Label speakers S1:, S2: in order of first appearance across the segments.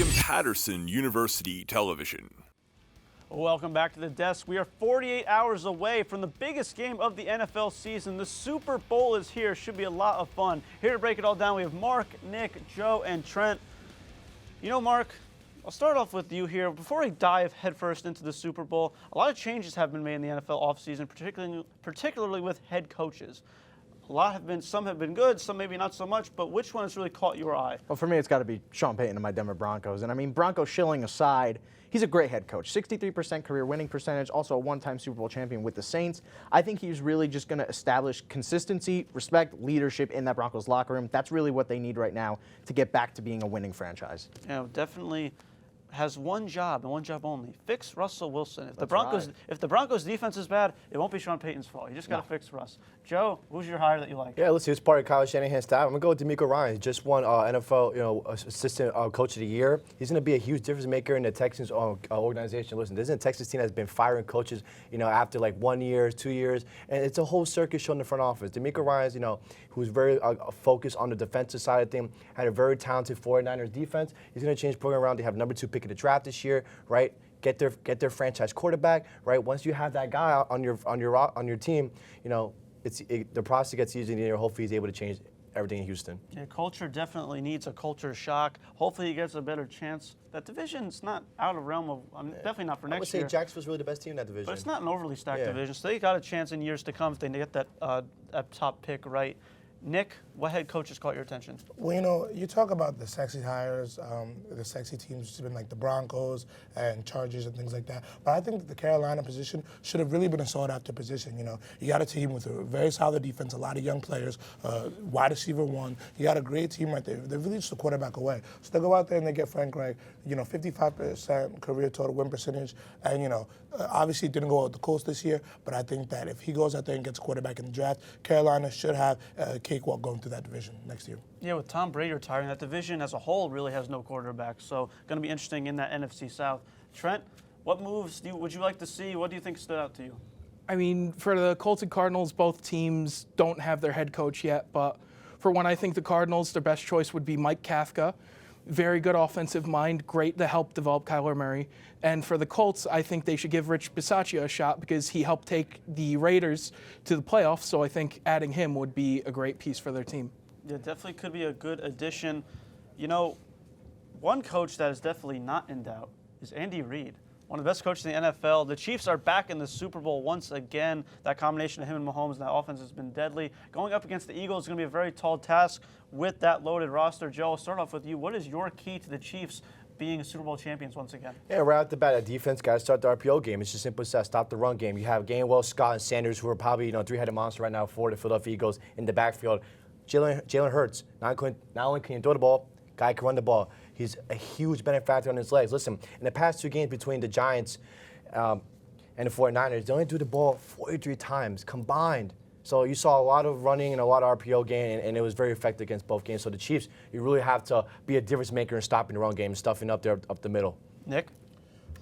S1: Patterson University Television.
S2: Welcome back to the desk. We are 48 hours away from the biggest game of the NFL season. The Super Bowl is here. Should be a lot of fun. Here to break it all down, we have Marc, Nick, Joe, and Trent. You know, Marc, I'll start off with you here. Before we dive headfirst into the Super Bowl, a lot of changes have been made in the NFL offseason, particularly with head coaches. Some have been good, some maybe not so much, but which one has really caught your eye?
S3: Well, for me, it's got to be Sean Payton and my Denver Broncos. And I mean, Bronco shilling aside, he's a great head coach. 63% career winning percentage, also a one-time Super Bowl champion with the Saints. I think he's really just going to establish consistency, respect, leadership in that Broncos locker room. That's really what they need right now to get back to being a winning franchise.
S2: Yeah, definitely has one job and one job only: fix Russell Wilson. If the Broncos defense is bad, it won't be Sean Payton's fault. You just got to fix Russ. Joe, who's your hire that you like?
S4: Yeah, listen, it's part of Kyle Shanahan's staff. I'm gonna go with DeMeco Ryans. He just won NFL, assistant coach of the year. He's gonna be a huge difference maker in the Texans organization. Listen, this is a Texas team that's been firing coaches, after like 1 year, 2 years, and it's a whole circus show in the front office. DeMeco Ryans, who's very focused on the defensive side of things, had a very talented 49ers defense. He's gonna change the program around. They have number 2 pick of the draft this year, right? Get their franchise quarterback, right? Once you have that guy on your team, the process gets easier, and hopefully he's able to change everything in Houston.
S2: Yeah, culture definitely needs a culture shock. Hopefully he gets a better chance. That division's not out of realm of, definitely not for next year.
S4: I would say Jacksonville's really the best team in that division.
S2: But it's not an overly stacked division, so they got a chance in years to come if they get that top pick right. Nick, what head coach has caught your attention?
S5: Well, you talk about the sexy hires, the sexy teams, which have been like the Broncos and Chargers and things like that. But I think that the Carolina position should have really been a sought-after position. You got a team with a very solid defense, a lot of young players, wide receiver 1. You got a great team right there. They're really just a quarterback away. So they go out there and they get Frank Reich, 55% career total win percentage, and obviously it didn't go out the coast this year. But I think that if he goes out there and gets a quarterback in the draft, Carolina should have cakewalk going through that division next year.
S2: Yeah, with Tom Brady retiring, that division as a whole really has no quarterback. So going to be interesting in that NFC South. Trent, what moves would you like to see? What do you think stood out to you?
S6: I mean, for the Colts and Cardinals, both teams don't have their head coach yet. But for one, I think the Cardinals, their best choice would be Mike Kafka. Very good offensive mind, great to help develop Kyler Murray. And for the Colts, I think they should give Rich Bisaccia a shot because he helped take the Raiders to the playoffs. So I think adding him would be a great piece for their team.
S2: Yeah, definitely could be a good addition. One coach that is definitely not in doubt is Andy Reid, one of the best coaches in the NFL. The Chiefs are back in the Super Bowl once again. That combination of him and Mahomes and that offense has been deadly. Going up against the Eagles is going to be a very tall task with that loaded roster. Joe, I'll start off with you. What is your key to the Chiefs being Super Bowl champions once again?
S4: Yeah, right off the bat, that defense got to start the RPO game. It's just simple as that. Stop the run game. You have Gainwell, Scott, and Sanders, who are probably three-headed monster right now for the Philadelphia Eagles in the backfield. Jalen Hurts, not only can he throw the ball, guy can run the ball. He's a huge benefactor on his legs. Listen, in the past 2 games between the Giants and the 49ers, they only threw the ball 43 times combined. So you saw a lot of running and a lot of RPO gain, and it was very effective against both games. So the Chiefs, you really have to be a difference maker in stopping the run game and stuffing up the middle.
S2: Nick?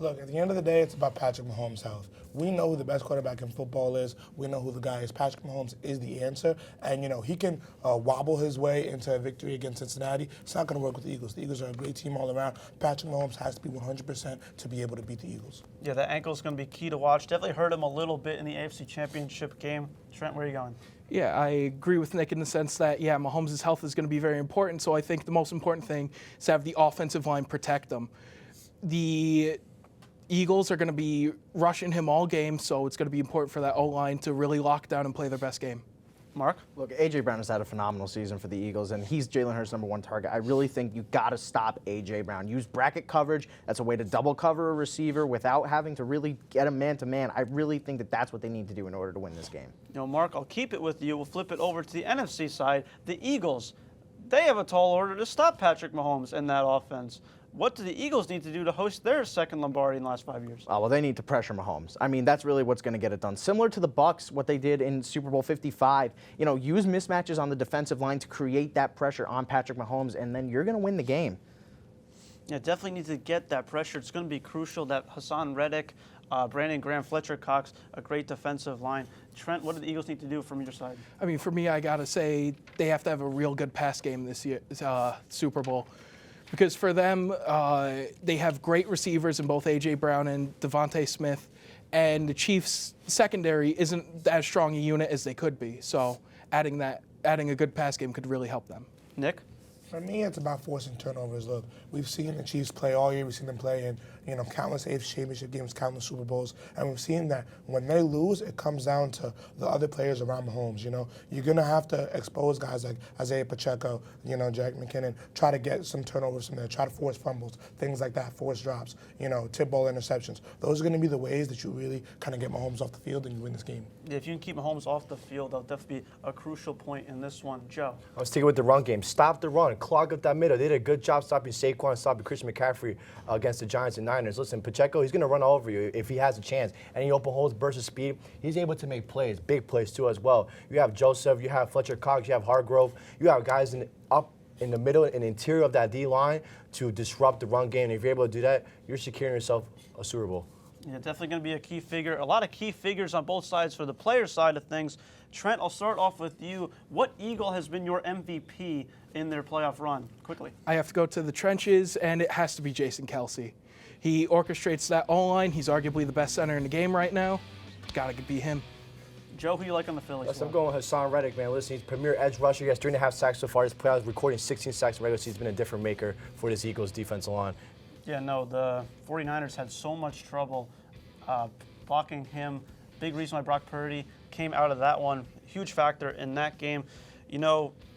S5: Look, at the end of the day, it's about Patrick Mahomes' health. We know who the best quarterback in football is. We know who the guy is. Patrick Mahomes is the answer. And, he can wobble his way into a victory against Cincinnati. It's not going to work with the Eagles. The Eagles are a great team all around. Patrick Mahomes has to be 100% to be able to beat the Eagles.
S2: Yeah, that ankle is going to be key to watch. Definitely hurt him a little bit in the AFC Championship game. Trent, where are you going?
S6: Yeah, I agree with Nick in the sense that, Mahomes' health is going to be very important. So I think the most important thing is to have the offensive line protect them. The Eagles are going to be rushing him all game, so it's going to be important for that O-line to really lock down and play their best game.
S2: Marc?
S3: Look, A.J. Brown has had a phenomenal season for the Eagles, and he's Jalen Hurts' #1 target. I really think you got to stop A.J. Brown. Use bracket coverage. That's a way to double cover a receiver without having to really get a man-to-man. I really think that that's what they need to do in order to win this game.
S2: Marc, I'll keep it with you. We'll flip it over to the NFC side. The Eagles, they have a tall order to stop Patrick Mahomes and that offense. What do the Eagles need to do to host their second Lombardi in the last 5 years?
S3: Well, they need to pressure Mahomes. I mean, that's really what's going to get it done. Similar to the Bucs, what they did in Super Bowl 55. Use mismatches on the defensive line to create that pressure on Patrick Mahomes, and then you're going to win the game.
S2: Yeah, definitely need to get that pressure. It's going to be crucial that Hassan Reddick, Brandon Graham, Fletcher Cox, a great defensive line. Trent, what do the Eagles need to do from your side?
S6: I mean, for me, I got to say they have to have a real good pass game this year, Super Bowl. because for them, they have great receivers in both A.J. Brown and Devontae Smith, and the Chiefs' secondary isn't as strong a unit as they could be. So adding a good pass game could really help them.
S2: Nick?
S5: For me, it's about forcing turnovers. Look, we've seen the Chiefs play all year. We've seen them play in, countless AFC Championship games, countless Super Bowls, and we've seen that when they lose, it comes down to the other players around Mahomes. You're gonna have to expose guys like Isaiah Pacheco, Jack McKinnon, try to get some turnovers from there, try to force fumbles, things like that, force drops, tip ball interceptions. Those are gonna be the ways that you really kind of get Mahomes off the field and you win this game.
S2: If you can keep Mahomes off the field, that'll definitely be a crucial point in this one. Joe?
S4: I was sticking with the run game. Stop the run. Clog up that middle. They did a good job stopping Saquon and stopping Christian McCaffrey against the Giants and Niners. Listen, Pacheco, he's going to run all over you if he has a chance. Any open holes, bursts of speed, he's able to make plays, big plays too as well. You have Joseph, you have Fletcher Cox, you have Hargrove. You have guys up in the middle and interior of that D-line to disrupt the run game. And if you're able to do that, you're securing yourself a Super Bowl.
S2: Yeah, definitely going to be a key figure. A lot of key figures on both sides for the player side of things. Trent, I'll start off with you. What Eagle has been your MVP in their playoff run? Quickly.
S6: I have to go to the trenches, and it has to be Jason Kelce. He orchestrates that O-line. He's arguably the best center in the game right now. Got to be him.
S2: Joe, who you like on the Phillies?
S4: Listen, I'm going with Hassan Reddick, man. Listen, he's premier edge rusher. He has 3.5 sacks so far. His playoffs, recording 16 sacks in regular season. He's been a different maker for this Eagles defensive line.
S2: Yeah, no, the 49ers had so much trouble blocking him. Big reason why Brock Purdy came out of that one. Huge factor in that game.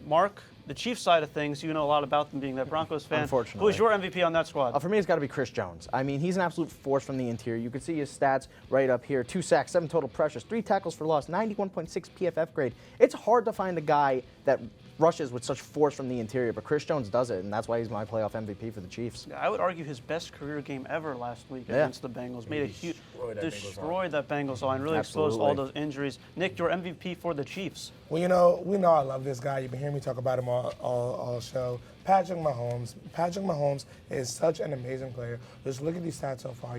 S2: Marc, the Chiefs side of things, you know a lot about them being that Broncos fan.
S3: Unfortunately.
S2: Who is your MVP on that squad?
S3: For me, it's got to be Chris Jones. I mean, he's an absolute force from the interior. You can see his stats right up here. 2 sacks, 7 total pressures, 3 tackles for loss, 91.6 PFF grade. It's hard to find a guy that rushes with such force from the interior, but Chris Jones does it, and that's why he's my playoff MVP for the Chiefs.
S2: I would argue his best career game ever last week against the Bengals. Made a huge destroyed that Bengals line, really exposed all those injuries. Nick, your MVP for the Chiefs.
S5: Well, we know I love this guy. You've been hearing me talk about him all show. Patrick Mahomes. Patrick Mahomes is such an amazing player. Just look at these stats so far.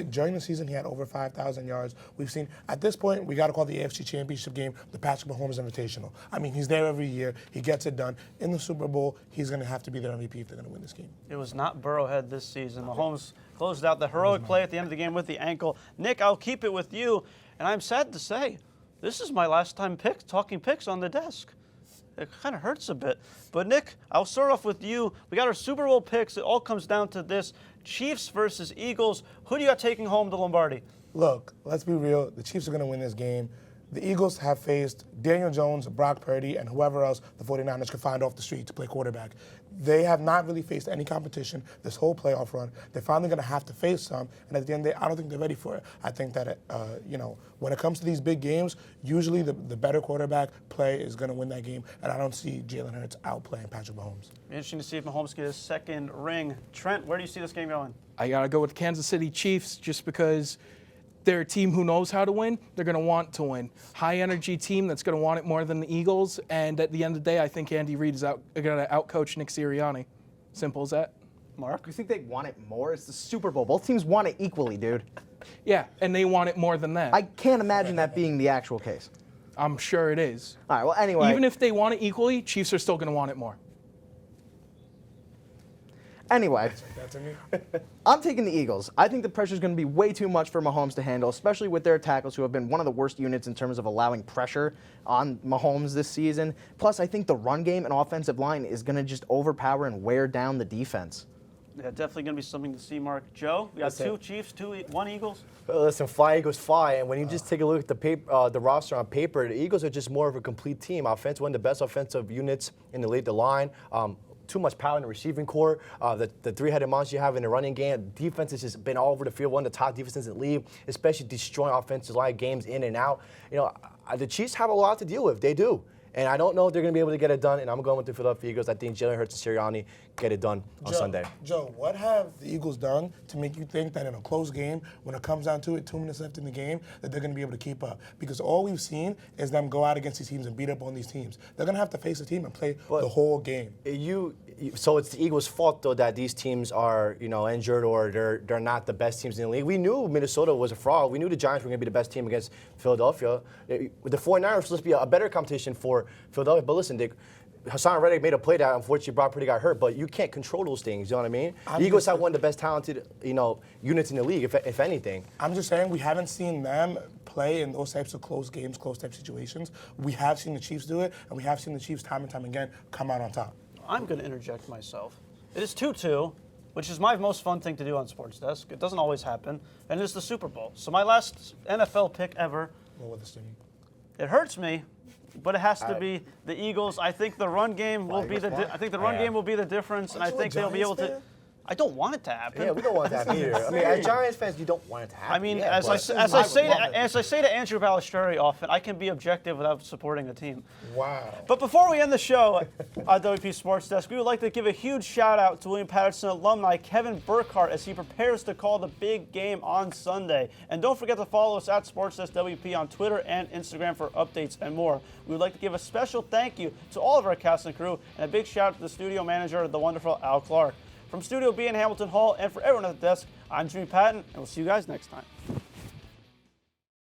S5: During the season, he had over 5,000 yards. We've seen, at this point, we got to call the AFC Championship game the Patrick Mahomes Invitational. I mean, he's there every year. He gets it done. In the Super Bowl, he's going to have to be their MVP if they're going to win this game.
S2: It was not Burrowhead this season. Mahomes closed out the heroic play at the end of the game with the ankle. Nick, I'll keep it with you, and I'm sad to say, this is my last time talking picks on the desk. It kind of hurts a bit. But Nick, I'll start off with you. We got our Super Bowl picks. It all comes down to this. Chiefs versus Eagles. Who do you got taking home the Lombardi?
S5: Look, let's be real. The Chiefs are going to win this game. The Eagles have faced Daniel Jones, Brock Purdy, and whoever else the 49ers could find off the street to play quarterback. They have not really faced any competition this whole playoff run. They're finally going to have to face some, and at the end of the day, I don't think they're ready for it. I think that, when it comes to these big games, usually the better quarterback play is going to win that game, and I don't see Jalen Hurts outplaying Patrick Mahomes.
S2: Interesting to see if Mahomes gets his second ring. Trent, where do you see this game going?
S6: I got to go with Kansas City Chiefs just because they're a team who knows how to win. They're going to want to win. High-energy team that's going to want it more than the Eagles. And at the end of the day, I think Andy Reid is going to outcoach Nick Sirianni. Simple as that.
S2: Marc?
S3: You think they want it more? It's the Super Bowl. Both teams want it equally, dude.
S6: Yeah, and they want it more than that.
S3: I can't imagine that being the actual case.
S6: I'm sure it is.
S3: All right, well, anyway.
S6: Even if they want it equally, Chiefs are still going to want it more.
S3: Anyway,
S5: That's me.
S3: I'm taking the Eagles. I think the pressure is going to be way too much for Mahomes to handle, especially with their tackles, who have been one of the worst units in terms of allowing pressure on Mahomes this season. Plus, I think the run game and offensive line is going to just overpower and wear down the defense.
S2: Yeah, definitely going to be something to see, Marc. Joe, we got 2 Chiefs, 1 Eagles.
S4: Listen, fly Eagles fly, and when you just take a look at the roster on paper, the Eagles are just more of a complete team. Offense, one of the best offensive units in the league, the line. Too much power in the receiving core. The three-headed monster you have in the running game. Defense has just been all over the field, one of the top defenses in the league, especially destroying offensive line games in and out. The Chiefs have a lot to deal with. They do. And I don't know if they're going to be able to get it done, and I'm going with the Philadelphia Eagles. I think Jalen Hurts and Sirianni get it done on Sunday.
S5: Joe, what have the Eagles done to make you think that in a close game, when it comes down to it, 2 minutes left in the game, that they're going to be able to keep up? Because all we've seen is them go out against these teams and beat up on these teams. They're going to have to face a team and play the whole game.
S4: So it's the Eagles' fault, though, that these teams are, injured or they're not the best teams in the league. We knew Minnesota was a fraud. We knew the Giants were going to be the best team against Philadelphia. The 49ers were supposed to be a better competition for Philadelphia. But listen, Dick, Hassan Reddick made a play that unfortunately Brock Purdy got hurt, but you can't control those things. You know what I mean? The Eagles have one of the best talented, units in the league, if anything.
S5: I'm just saying we haven't seen them play in those types of close games, close type situations. We have seen the Chiefs do it, and we have seen the Chiefs time and time again come out on top.
S2: I'm going to interject myself. It is 2-2, which is my most fun thing to do on Sports Desk. It doesn't always happen, and it's the Super Bowl. So my last NFL pick ever.
S5: What with this team?
S2: It hurts me, but it has to be the Eagles. I think the run game will be the difference, and I think they'll be able to. I don't want it to happen.
S4: Yeah, we don't want that either. I mean, as Giants fans, you don't want it to happen.
S2: I mean,
S4: yeah,
S2: as I say to Andrew Ballistreri often, I can be objective without supporting the team.
S5: Wow.
S2: But before we end the show on WP Sports Desk, we would like to give a huge shout out to William Patterson alumni Kevin Burkhardt as he prepares to call the big game on Sunday. And don't forget to follow us at Sports Desk WP on Twitter and Instagram for updates and more. We would like to give a special thank you to all of our cast and crew, and a big shout out to the studio manager, the wonderful Al Clark. From Studio B in Hamilton Hall, and for everyone at the desk, I'm Jimmy Patton, and we'll see you guys next time.